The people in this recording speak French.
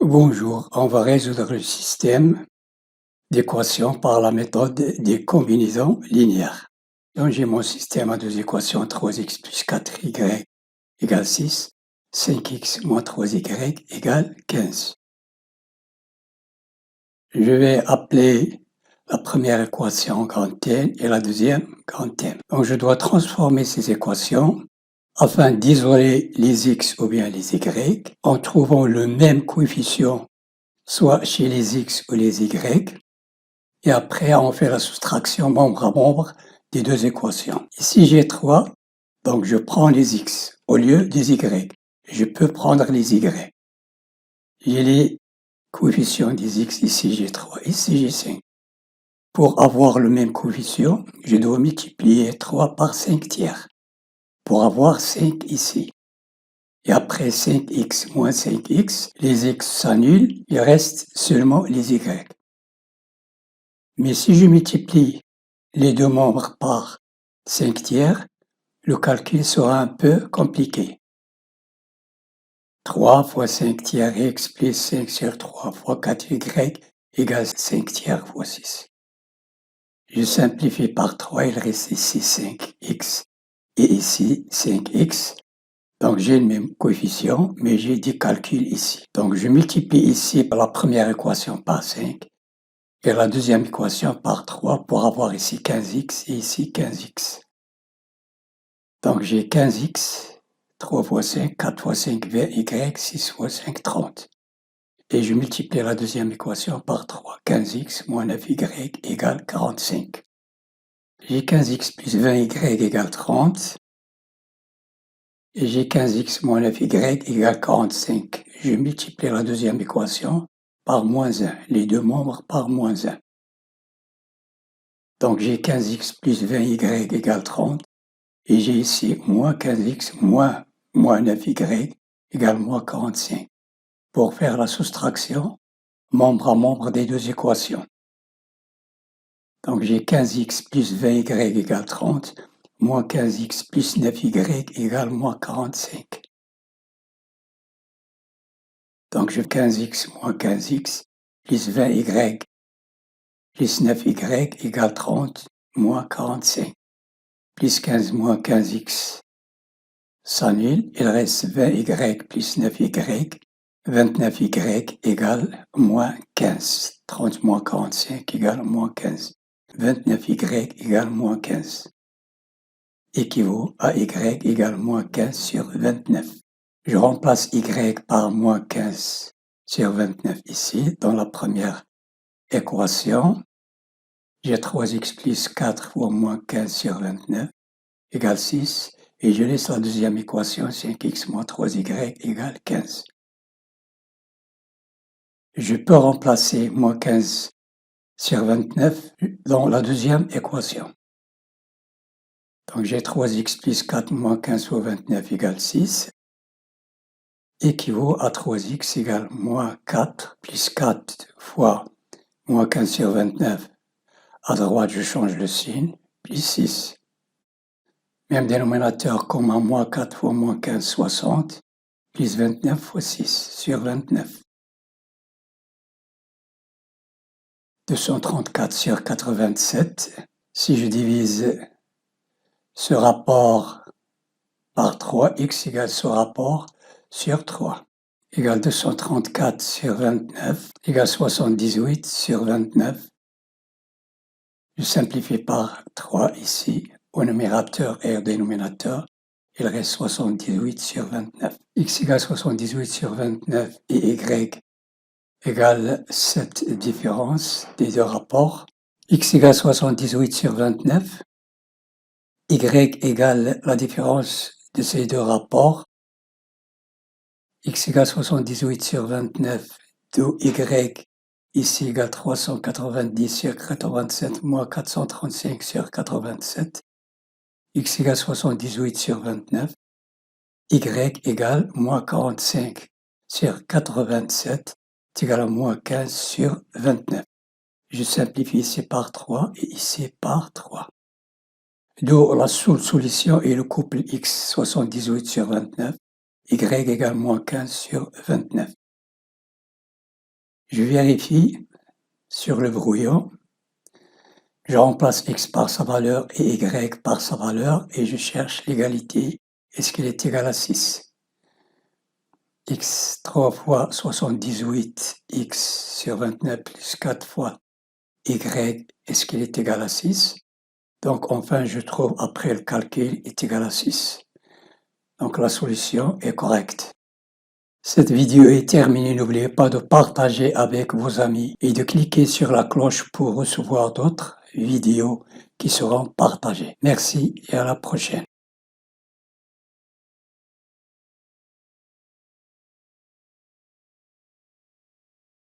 Bonjour, on va résoudre le système d'équations par la méthode des combinaisons linéaires. Donc j'ai mon système à deux équations 3x plus 4y égale 6, 5x moins 3y égale 15. Je vais appeler la première équation grand N et la deuxième grand M. Donc je dois transformer ces équations afin d'isoler les x ou bien les y en trouvant le même coefficient soit chez les x ou les y, et après on fait la soustraction membre à membre des deux équations. Ici j'ai 3, donc je prends les x au lieu des y. Je peux prendre les y. J'ai les coefficients des x, ici j'ai 3, ici j'ai 5. Pour avoir le même coefficient, je dois multiplier 3 par 5 tiers pour avoir 5 ici. Et après 5x moins 5x, les x s'annulent, il reste seulement les y. Mais si je multiplie les deux membres par 5 tiers, le calcul sera un peu compliqué. 3 fois 5 tiers x plus 5 sur 3 fois 4y égale 5 tiers fois 6. Je simplifie par 3, il reste ici 5x et ici 5x. Donc j'ai le même coefficient, mais j'ai des calculs ici. Donc je multiplie ici par la première équation par 5 et la deuxième équation par 3 pour avoir ici 15x et ici 15x. Donc j'ai 15x, 3 fois 5, 4 fois 5, 20y, 6 fois 5, 30. Et je multiplie la deuxième équation par 3. 15x moins 9y égale 45. J'ai 15x plus 20y égale 30. Et j'ai 15x moins 9y égale 45. Je multiplie la deuxième équation par moins 1, les deux membres par moins 1. Donc j'ai 15x plus 20y égale 30. Et j'ai ici moins 15x moins 9y égale moins 45. Pour faire la soustraction, membre à membre des deux équations. Donc j'ai 15x plus 20y égale 30, moins 15x plus 9y égale moins 45. Donc j'ai 15x moins 15x plus 20y plus 9y égale 30 moins 45. Plus 15 moins 15x s'annule, il reste 20y plus 9y, 29y égale moins 15. 30 moins 45 égale moins 15. 29y égale moins 15. Équivaut à y égale moins 15 sur 29. Je remplace y par moins 15 sur 29 ici, dans la première équation. J'ai 3x plus 4 fois moins 15 sur 29 égale 6. Et je laisse la deuxième équation, 5x moins 3y égale 15. Je peux remplacer moins 15 sur 29 dans la deuxième équation. Donc j'ai 3x plus 4 moins 15 fois 29 égale 6. Équivaut à 3x égale moins 4 plus 4 fois moins 15 sur 29. À droite, je change le signe, plus 6. Même dénominateur comme à moins 4 fois moins 15, 60, plus 29 fois 6 sur 29. 234 sur 87. Si je divise ce rapport par 3, x égale ce rapport sur 3. Égale 234 sur 29, égale 78 sur 29. Je simplifie par 3 ici, au numérateur et au dénominateur. Il reste 78 sur 29. X égale 78 sur 29 et Y égale cette différence des deux rapports. X égale 78 sur 29. Y égale la différence de ces deux rapports. X égale 78 sur 29, d'où Y ici égale 390 sur 87 moins 435 sur 87. X égale 78 sur 29. Y égale moins 45 sur 87 est égal à moins 15 sur 29. Je simplifie ici par 3 et ici par 3. D'où la solution est le couple x 78 sur 29, y égale moins 15 sur 29. Je vérifie sur le brouillon. Je remplace x par sa valeur et y par sa valeur et je cherche l'égalité. Est-ce qu'elle est égale à 6? X 3 fois 78, x sur 29 plus 4 fois y, est-ce qu'elle est égale à 6? Donc enfin, je trouve après le calcul est égal à 6. Donc la solution est correcte. Cette vidéo est terminée. N'oubliez pas de partager avec vos amis et de cliquer sur la cloche pour recevoir d'autres vidéos qui seront partagées. Merci et à la prochaine.